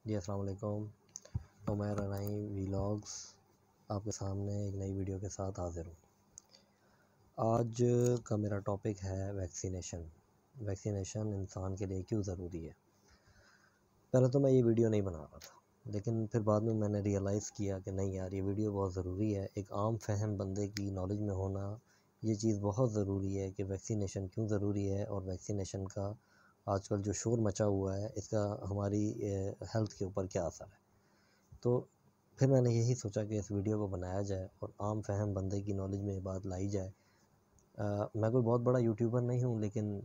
जी अस्सलाम वालेकुम। उमैर रानी व्लॉग्स आपके सामने एक नई वीडियो के साथ हाज़िर हूँ। आज का मेरा टॉपिक है वैक्सीनेशन। वैक्सीनेशन इंसान के लिए क्यों ज़रूरी है। पहले तो मैं ये वीडियो नहीं बना रहा था, लेकिन फिर बाद में मैंने रियलाइज़ किया कि नहीं यार, ये वीडियो बहुत ज़रूरी है। एक आम फहम बंदे की नॉलेज में होना ये चीज़ बहुत ज़रूरी है कि वैक्सीनेशन क्यों ज़रूरी है और वैक्सीनेशन का आजकल जो शोर मचा हुआ है इसका हमारी हेल्थ के ऊपर क्या असर है। तो फिर मैंने यही सोचा कि इस वीडियो को बनाया जाए और आम फहम बंदे की नॉलेज में ये बात लाई जाए। मैं कोई बहुत बड़ा यूट्यूबर नहीं हूँ, लेकिन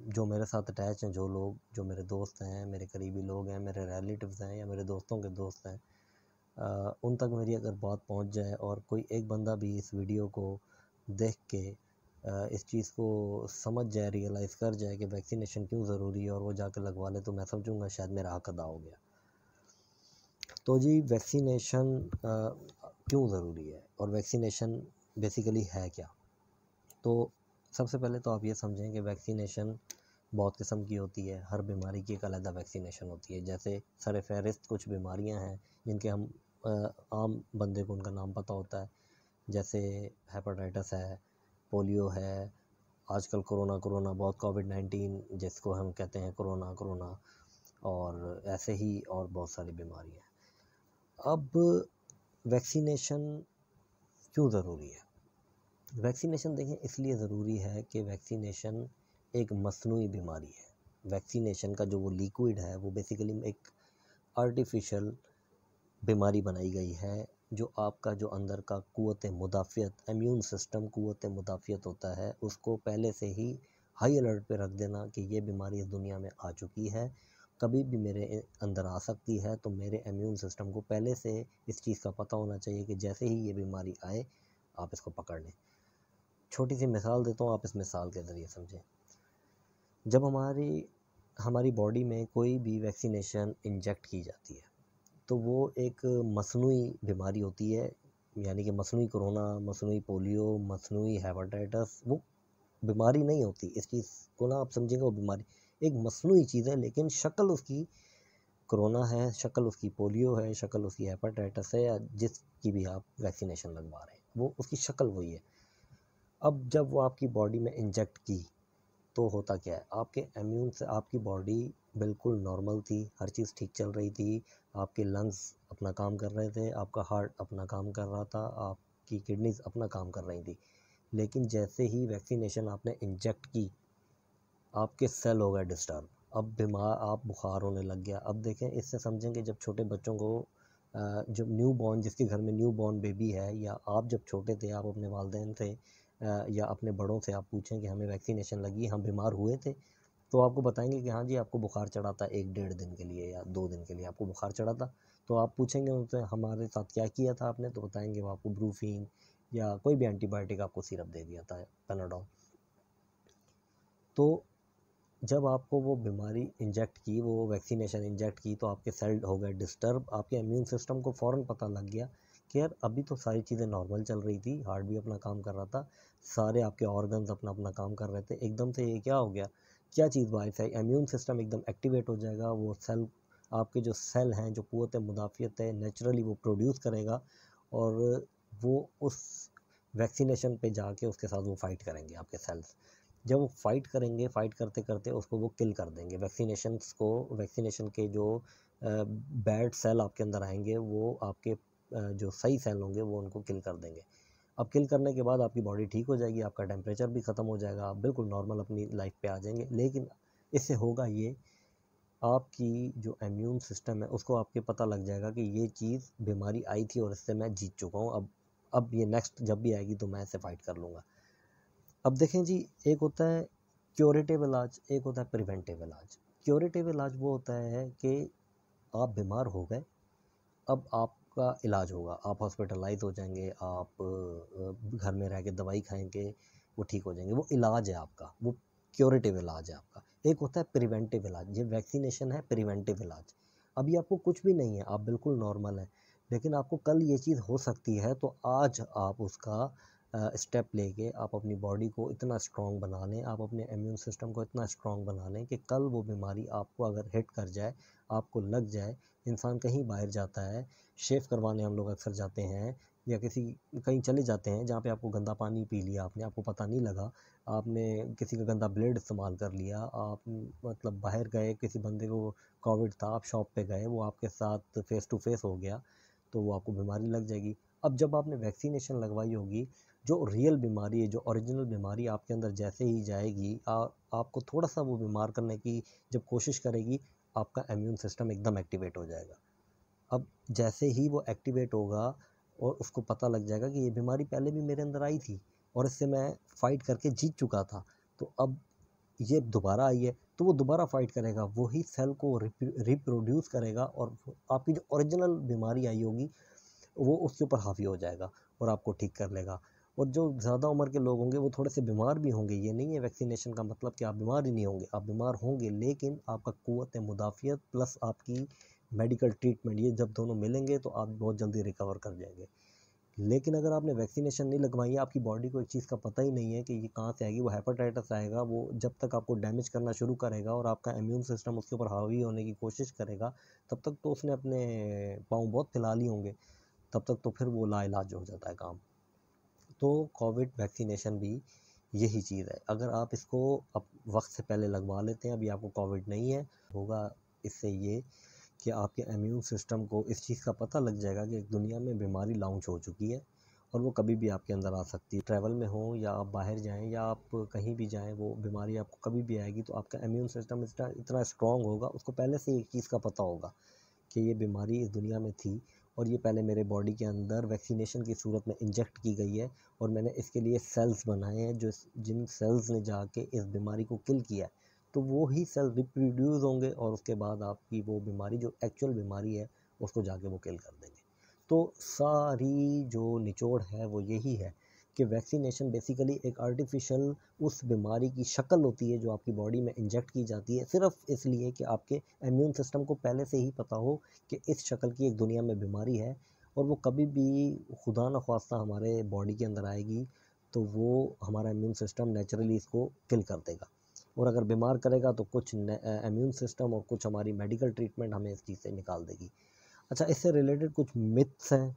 जो मेरे साथ अटैच हैं, जो लोग जो मेरे दोस्त हैं, मेरे करीबी लोग हैं, मेरे रिलेटिव्स हैं या मेरे दोस्तों के दोस्त हैं, उन तक मेरी अगर बात पहुँच जाए और कोई एक बंदा भी इस वीडियो को देख के इस चीज़ को समझ जाए, रियलाइज़ कर जाए कि वैक्सीनेशन क्यों ज़रूरी है और वो जाकर लगवा ले, तो मैं समझूंगा शायद मेरा हक़ अदा हो गया। तो जी वैक्सीनेशन क्यों ज़रूरी है और वैक्सीनेशन बेसिकली है क्या। तो सबसे पहले तो आप ये समझें कि वैक्सीनेशन बहुत किस्म की होती है। हर बीमारी की एक अलग वैक्सीनेशन होती है। जैसे सर फहरिस्त कुछ बीमारियां हैं जिनके हम आम बंदे को उनका नाम पता होता है, जैसे हेपेटाइटिस है, पोलियो है, आजकल कोरोना बहुत कोविड-19 जिसको हम कहते हैं कोरोना, और ऐसे ही और बहुत सारी बीमारियां हैं। अब वैक्सीनेशन क्यों ज़रूरी है। वैक्सीनेशन देखें इसलिए ज़रूरी है कि वैक्सीनेशन एक मसनूई बीमारी है। वैक्सीनेशन का जो वो लिक्विड है वो बेसिकली एक आर्टिफिशियल बीमारी बनाई गई है, जो आपका जो अंदर का क़ुव्वत मुदाफ़ियत, इम्यून सिस्टम क़ुव्वत मुदाफ़ियत होता है, उसको पहले से ही हाई अलर्ट पे रख देना कि ये बीमारी इस दुनिया में आ चुकी है, कभी भी मेरे अंदर आ सकती है। तो मेरे इम्यून सिस्टम को पहले से इस चीज़ का पता होना चाहिए कि जैसे ही ये बीमारी आए आप इसको पकड़ लें। छोटी सी मिसाल देता हूँ, आप इस मिसाल के ज़रिए समझें। जब हमारी बॉडी में कोई भी वैक्सीनेशन इंजेक्ट की जाती है तो वो एक मसनूई बीमारी होती है, यानी कि मसनूई कोरोना, मसनूई पोलियो, मसनूई हेपेटाइटिस वो बीमारी नहीं होती। इस चीज़ को ना आप समझेंगे, वो बीमारी एक मसनूई चीज़ है, लेकिन शक्ल उसकी कोरोना है, शक्ल उसकी पोलियो है, शक्ल उसकी हेपेटाइटिस है, या जिसकी भी आप वैक्सीनेशन लगवा रहे हैं वो उसकी शक्ल वही है। अब जब वो आपकी बॉडी में इंजेक्ट की तो होता क्या है, आपके इम्यून से आपकी बॉडी बिल्कुल नॉर्मल थी, हर चीज़ ठीक चल रही थी, आपके लंग्स अपना काम कर रहे थे, आपका हार्ट अपना काम कर रहा था, आपकी किडनीज अपना काम कर रही थी। लेकिन जैसे ही वैक्सीनेशन आपने इंजेक्ट की, आपके सेल हो गए डिस्टर्ब। अब बीमार, आप बुखार होने लग गया। अब देखें, इससे समझेंगे जब छोटे बच्चों को जब न्यू बॉर्न, जिसके घर में न्यू बॉर्न बेबी है, या आप जब छोटे थे, आप अपने वालिदैन से या अपने बड़ों से आप पूछें कि हमें वैक्सीनेशन लगी, हम बीमार हुए थे, तो आपको बताएंगे कि हाँ जी, आपको बुखार चढ़ा था 1-1.5 दिन के लिए या 2 दिन के लिए आपको बुखार चढ़ा था। तो आप पूछेंगे उनसे हमारे साथ क्या किया था आपने, तो बताएंगे वो आपको ब्रूफीन या कोई भी एंटीबायोटिक आपको सिरप दे दिया था, पेनाडोल। तो जब आपको वो बीमारी इंजेक्ट की, वो वैक्सीनेशन इंजेक्ट की, तो आपके सेल हो गए डिस्टर्ब। आपके इम्यून सिस्टम को फ़ौरन पता लग गया कि यार अभी तो सारी चीज़ें नॉर्मल चल रही थी, हार्ट भी अपना काम कर रहा था, सारे आपके ऑर्गन्स अपना अपना काम कर रहे थे, एकदम से ये क्या हो गया, क्या चीज़ बायस है। इम्यून सिस्टम एकदम एक्टिवेट हो जाएगा, वो सेल, आपके जो सेल हैं, जो क़ुव्वत मुदाफ़ियत है, नेचुरली वो प्रोड्यूस करेगा, और वो उस वैक्सीनेशन पे जाके उसके साथ वो फ़ाइट करेंगे आपके सेल्स। जब वो फ़ाइट करेंगे, फ़ाइट करते करते उसको वो किल कर देंगे। वैक्सीनेशंस को, वैक्सीनेशन के जो बैड सेल आपके अंदर आएंगे, वो आपके जो सही सेल होंगे वो उनको किल कर देंगे। अब किल करने के बाद आपकी बॉडी ठीक हो जाएगी, आपका टेम्परेचर भी ख़त्म हो जाएगा, आप बिल्कुल नॉर्मल अपनी लाइफ पे आ जाएंगे। लेकिन इससे होगा ये, आपकी जो इम्यून सिस्टम है उसको आपके पता लग जाएगा कि ये चीज़ बीमारी आई थी और इससे मैं जीत चुका हूँ, अब ये नेक्स्ट जब भी आएगी तो मैं इससे फ़ाइट कर लूँगा। अब देखें जी, एक होता है क्योरेटिव इलाज, एक होता है प्रिवेंटिव इलाज। क्योरेटिव इलाज वो होता है कि आप बीमार हो गए, अब आपका इलाज होगा, आप हॉस्पिटलाइज हो जाएंगे, आप घर में रह के दवाई खाएंगे, वो ठीक हो जाएंगे, वो इलाज है आपका, वो क्योरेटिव इलाज है आपका। एक होता है प्रिवेंटिव इलाज, ये वैक्सीनेशन है प्रिवेंटिव इलाज। अभी आपको कुछ भी नहीं है, आप बिल्कुल नॉर्मल हैं, लेकिन आपको कल ये चीज़ हो सकती है, तो आज आप उसका स्टेप लेके आप अपनी बॉडी को इतना स्ट्रॉन्ग बना लें, आप अपने इम्यून सिस्टम को इतना स्ट्रॉन्ग बना लें कि कल वो बीमारी आपको अगर हिट कर जाए, आपको लग जाए, इंसान कहीं बाहर जाता है, शेव करवाने हम लोग अक्सर जाते हैं या कहीं चले जाते हैं जहाँ पे आपको गंदा पानी पी लिया आपने, आपको पता नहीं लगा, आपने किसी का गंदा ब्लेड इस्तेमाल कर लिया, आप मतलब बाहर गए, किसी बंदे को कोविड था, आप शॉप पे गए, वो आपके साथ फेस टू फेस हो गया, तो वो आपको बीमारी लग जाएगी। अब जब आपने वैक्सीनेशन लगवाई होगी, जो रियल बीमारी है, जो ओरिजिनल बीमारी आपके अंदर जैसे ही जाएगी, आपको थोड़ा सा वो बीमार करने की जब कोशिश करेगी, आपका इम्यून सिस्टम एकदम एक्टिवेट हो जाएगा। अब जैसे ही वो एक्टिवेट होगा और उसको पता लग जाएगा कि ये बीमारी पहले भी मेरे अंदर आई थी और इससे मैं फ़ाइट करके जीत चुका था, तो अब ये दोबारा आई है, तो वो दोबारा फ़ाइट करेगा, वही सेल को रिप्रोड्यूस करेगा और आपकी जो ओरिजिनल बीमारी आई होगी वो उसके ऊपर हावी हो जाएगा और आपको ठीक कर लेगा। और जो ज़्यादा उम्र के लोग होंगे वो थोड़े से बीमार भी होंगे, ये नहीं है वैक्सीनेशन का मतलब कि आप बीमार ही नहीं होंगे, आप बीमार होंगे, लेकिन आपका क़ुव्वत मुदाफ़ियत प्लस आपकी मेडिकल ट्रीटमेंट, ये जब दोनों मिलेंगे तो आप बहुत जल्दी रिकवर कर जाएंगे। लेकिन अगर आपने वैक्सीनेशन नहीं लगवाई है, आपकी बॉडी को एक चीज़ का पता ही नहीं है कि ये कहाँ से आएगी, वो हेपेटाइटिस आएगा, वो जब तक आपको डैमेज करना शुरू करेगा और आपका इम्यून सिस्टम उसके ऊपर हावी होने की कोशिश करेगा, तब तक तो उसने अपने पाँव बहुत फैला लिए होंगे, तब तक तो फिर वो लाइलाज हो जाता है काम। तो कोविड वैक्सीनेशन भी यही चीज़ है, अगर आप इसको अब वक्त से पहले लगवा लेते हैं, अभी आपको कोविड नहीं है, होगा इससे ये कि आपके इम्यून सिस्टम को इस चीज़ का पता लग जाएगा कि एक दुनिया में बीमारी लॉन्च हो चुकी है और वो कभी भी आपके अंदर आ सकती है। ट्रैवल में हो या आप बाहर जाएं या आप कहीं भी जाएं, वो बीमारी आपको कभी भी आएगी, तो आपका इम्यून सिस्टम इतना स्ट्रॉन्ग होगा, उसको पहले से एक चीज़ का पता होगा कि ये बीमारी इस दुनिया में थी और ये पहले मेरे बॉडी के अंदर वैक्सीनेशन की सूरत में इंजेक्ट की गई है और मैंने इसके लिए सेल्स बनाए हैं, जो जिन सेल्स ने जाके इस बीमारी को किल किया है, तो वो ही सेल रिप्रोड्यूस होंगे और उसके बाद आपकी वो बीमारी जो एक्चुअल बीमारी है उसको जाके वो किल कर देंगे। तो सारी जो निचोड़ है वो यही है कि वैक्सीनेशन बेसिकली एक आर्टिफिशियल उस बीमारी की शक्ल होती है जो आपकी बॉडी में इंजेक्ट की जाती है, सिर्फ इसलिए कि आपके इम्यून सिस्टम को पहले से ही पता हो कि इस शक्ल की एक दुनिया में बीमारी है और वो कभी भी खुदा न ख्वास्ता हमारे बॉडी के अंदर आएगी तो वो हमारा इम्यून सिस्टम नेचुरली इसको किल कर देगा और अगर बीमार करेगा तो कुछ इम्यून सिस्टम और कुछ हमारी मेडिकल ट्रीटमेंट हमें इस चीज़ से निकाल देगी। अच्छा, इससे रिलेटेड कुछ मिथ्स हैं,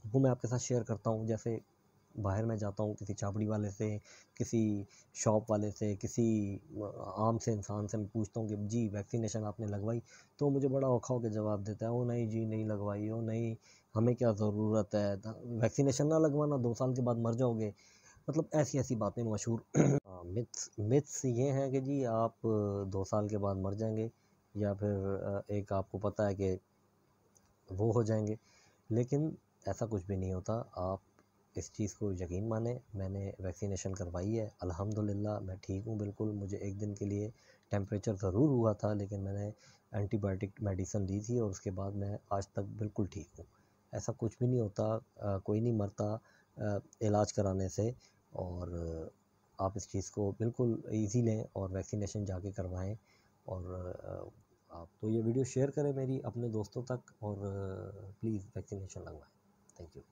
वो मैं आपके साथ शेयर करता हूँ। जैसे बाहर मैं जाता हूँ किसी चापड़ी वाले से, किसी शॉप वाले से, किसी आम से इंसान से मैं पूछता हूँ कि जी वैक्सीनेशन आपने लगवाई, तो मुझे बड़ा औखा होकर जवाब देता है, ओ नहीं जी नहीं लगवाई, ओ नहीं हमें क्या ज़रूरत है, वैक्सीनेशन ना लगवाना, 2 साल के बाद मर जाओगे, मतलब ऐसी ऐसी बातें मशहूर। मिथ्स मिथ्स ये हैं कि जी आप 2 साल के बाद मर जाएंगे या फिर एक आपको पता है कि वो हो जाएंगे, लेकिन ऐसा कुछ भी नहीं होता। आप इस चीज़ को यकीन माने, मैंने वैक्सीनेशन करवाई है, अल्हम्दुलिल्लाह मैं ठीक हूँ बिल्कुल। मुझे एक दिन के लिए टेम्परेचर ज़रूर हुआ था, लेकिन मैंने एंटीबायोटिक मेडिसिन ली थी और उसके बाद मैं आज तक बिल्कुल ठीक हूँ। ऐसा कुछ भी नहीं होता, कोई नहीं मरता इलाज कराने से। और आप इस चीज़ को बिल्कुल ईज़ी लें और वैक्सीनेशन जाके करवाएं। और आप तो ये वीडियो शेयर करें मेरी अपने दोस्तों तक और प्लीज़ वैक्सीनेशन लगवाएं। Thank you.